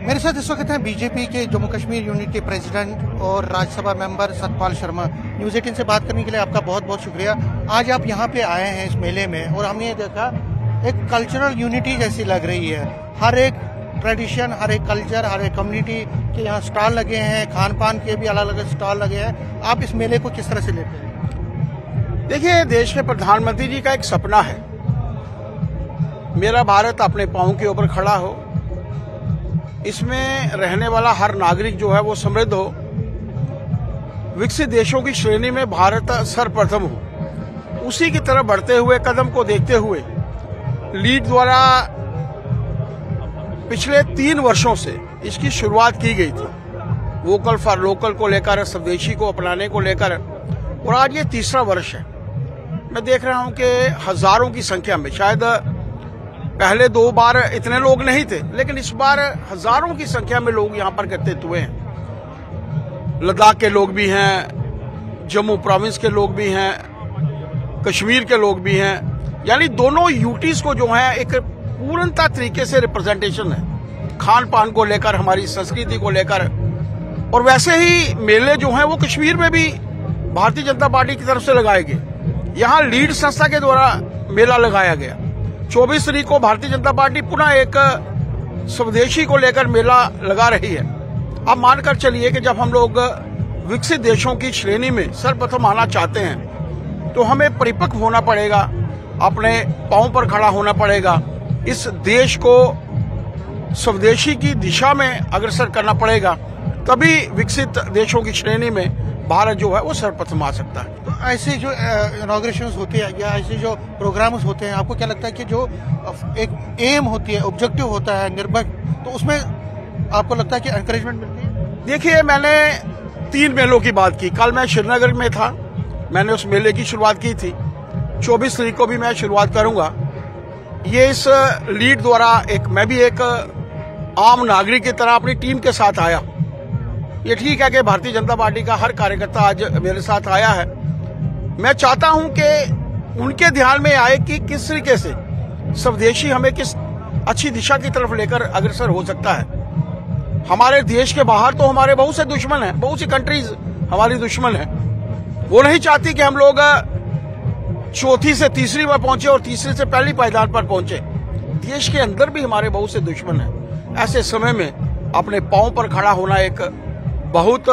मेरे साथ इस वक्त हैं बीजेपी के जम्मू कश्मीर यूनिट के प्रेसिडेंट और राज्यसभा मेंबर सतपाल शर्मा। न्यूज़ 18 से बात करने के लिए आपका बहुत बहुत शुक्रिया। आज आप यहाँ पे आए हैं इस मेले में और हमने ये देखा एक कल्चरल यूनिटी जैसी लग रही है। हर एक ट्रेडिशन, हर एक कल्चर, हर एक कम्युनिटी के यहाँ स्टॉल लगे हैं, खान पान के भी अलग अलग स्टॉल लगे हैं। आप इस मेले को किस तरह से लेते हैं? देखिए, देश के प्रधानमंत्री जी का एक सपना है, मेरा भारत अपने पांव के ऊपर खड़ा हो, इसमें रहने वाला हर नागरिक जो है वो समृद्ध हो, विकसित देशों की श्रेणी में भारत सर्वप्रथम हो। उसी की तरफ बढ़ते हुए कदम को देखते हुए लीड द्वारा पिछले 3 वर्षों से इसकी शुरुआत की गई थी, वोकल फॉर लोकल को लेकर, स्वदेशी को अपनाने को लेकर, और आज ये 3रा वर्ष है। मैं देख रहा हूं कि हजारों की संख्या में, शायद पहले 2 बार इतने लोग नहीं थे, लेकिन इस बार हजारों की संख्या में लोग यहाँ पर एकत्रित हुए हैं। लद्दाख के लोग भी हैं, जम्मू प्रोविंस के लोग भी हैं, कश्मीर के लोग भी हैं, यानी दोनों यूटीज को जो है एक पूर्णता तरीके से रिप्रेजेंटेशन है, खान पान को लेकर, हमारी संस्कृति को लेकर। और वैसे ही मेले जो हैं वो कश्मीर में भी भारतीय जनता पार्टी की तरफ से लगाए गए। यहाँ लीड संस्था के द्वारा मेला लगाया गया। 24 तारीख को भारतीय जनता पार्टी पुनः एक स्वदेशी को लेकर मेला लगा रही है। अब मानकर चलिए कि जब हम लोग विकसित देशों की श्रेणी में सर्वप्रथम आना चाहते हैं तो हमें परिपक्व होना पड़ेगा, अपने पांव पर खड़ा होना पड़ेगा, इस देश को स्वदेशी की दिशा में अग्रसर करना पड़ेगा, तभी विकसित देशों की श्रेणी में भारत जो है वो सर्वप्रथम आ सकता है। तो ऐसे जो इनॉग्रेशन होते हैं या ऐसे जो प्रोग्राम्स होते हैं, आपको क्या लगता है कि जो एक एम होती है, ऑब्जेक्टिव होता है निर्भर, तो उसमें आपको लगता है कि एनकरेजमेंट मिलती है? देखिए, मैंने 3 मेलों की बात की। कल मैं श्रीनगर में था, मैंने उस मेले की शुरुआत की थी। 24 तारीख को भी मैं शुरुआत करूंगा। ये इस लीड द्वारा मैं भी एक आम नागरिक की तरह अपनी टीम के साथ आया। ये ठीक है कि भारतीय जनता पार्टी का हर कार्यकर्ता आज मेरे साथ आया है। मैं चाहता हूं कि उनके ध्यान में आए कि किस तरीके से स्वदेशी हमें किस अच्छी दिशा की तरफ लेकर अग्रसर हो सकता है। हमारे देश के बाहर तो हमारे बहुत से दुश्मन हैं, बहुत सी कंट्रीज हमारी दुश्मन हैं। वो नहीं चाहती कि हम लोग 4थी से 3री में पहुंचे और 3री से पहली पायदान पर पहुंचे। देश के अंदर भी हमारे बहुत से दुश्मन हैं। ऐसे समय में अपने पांव पर खड़ा होना एक बहुत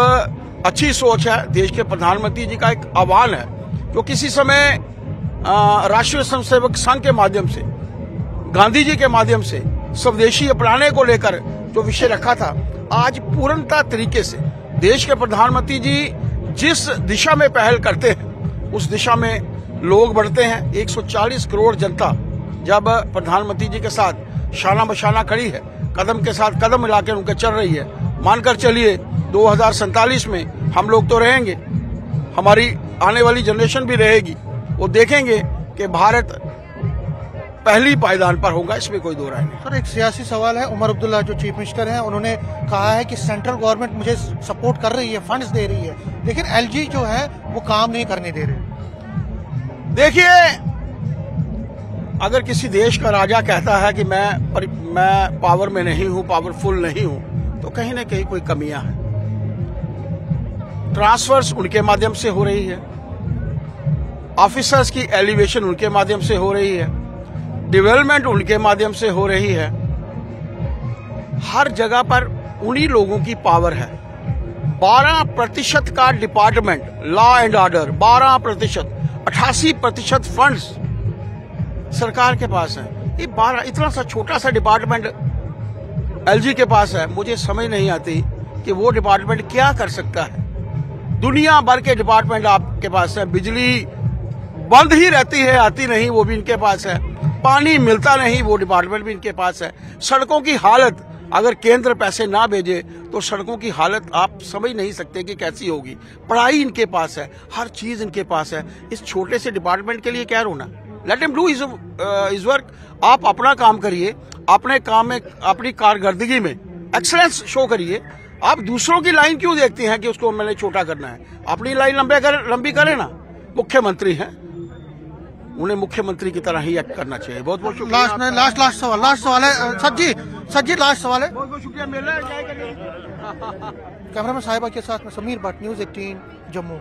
अच्छी सोच है। देश के प्रधानमंत्री जी का एक आह्वान है, जो किसी समय राष्ट्रीय स्वयंसेवक संघ के माध्यम से, गांधी जी के माध्यम से स्वदेशी अपनाने को लेकर जो विषय रखा था, आज पूर्णता तरीके से देश के प्रधानमंत्री जी जिस दिशा में पहल करते हैं उस दिशा में लोग बढ़ते हैं। 140 करोड़ जनता जब प्रधानमंत्री जी के साथ शाना बशाना खड़ी है, कदम के साथ कदम मिलाकर उनके चल रही है, मानकर चलिए 2047 में हम लोग तो रहेंगे, हमारी आने वाली जनरेशन भी रहेगी। वो देखेंगे कि भारत पहली पायदान पर होगा, इसमें कोई दो राय नहीं। सर, एक सियासी सवाल है। उमर अब्दुल्ला जो चीफ मिनिस्टर हैं, उन्होंने कहा है कि सेंट्रल गवर्नमेंट मुझे सपोर्ट कर रही है, फंड्स दे रही है, लेकिन एलजी जो है वो काम नहीं करने दे रहे। देखिए, अगर किसी देश का राजा कहता है कि मैं पावर में नहीं हूं, पावरफुल नहीं हूं, तो कहीं ना कहीं कोई कमियां हैं। ट्रांसफर्स उनके माध्यम से हो रही है, ऑफिसर्स की एलिवेशन उनके माध्यम से हो रही है, डेवलपमेंट उनके माध्यम से हो रही है। हर जगह पर उन्हीं लोगों की पावर है। 12% का department law and order, 12%, 88% funds सरकार के पास है। ये 12 इतना सा छोटा सा डिपार्टमेंट एलजी के पास है। मुझे समझ नहीं आती कि वो डिपार्टमेंट क्या कर सकता है। दुनिया भर के डिपार्टमेंट आपके पास है। बिजली बंद ही रहती है, आती नहीं, वो भी इनके पास है। पानी मिलता नहीं, वो डिपार्टमेंट भी इनके पास है। सड़कों की हालत, अगर केंद्र पैसे ना भेजे तो सड़कों की हालत आप समझ नहीं सकते कि कैसी होगी। पढ़ाई इनके पास है, हर चीज इनके पास है। इस छोटे से डिपार्टमेंट के लिए क्या रोना? Let him do his work. आप अपना काम करिए, अपने काम में, अपनी कारकर्दगी में एक्सीलेंस शो करिए। आप दूसरों की लाइन क्यों देखते हैं कि उसको मैंने छोटा करना है? अपनी लाइन लंबी करें ना। मुख्यमंत्री हैं, उन्हें मुख्यमंत्री की तरह ही एक्ट करना चाहिए। बहुत बहुत शुक्रिया। लास्ट सवाल है सच जी लास्ट सवाल है। बहुत बहुत शुक्रिया। मेला कैमरा में साहिबा के साथ में समीर भट्ट, न्यूज़ 18 जम्मू।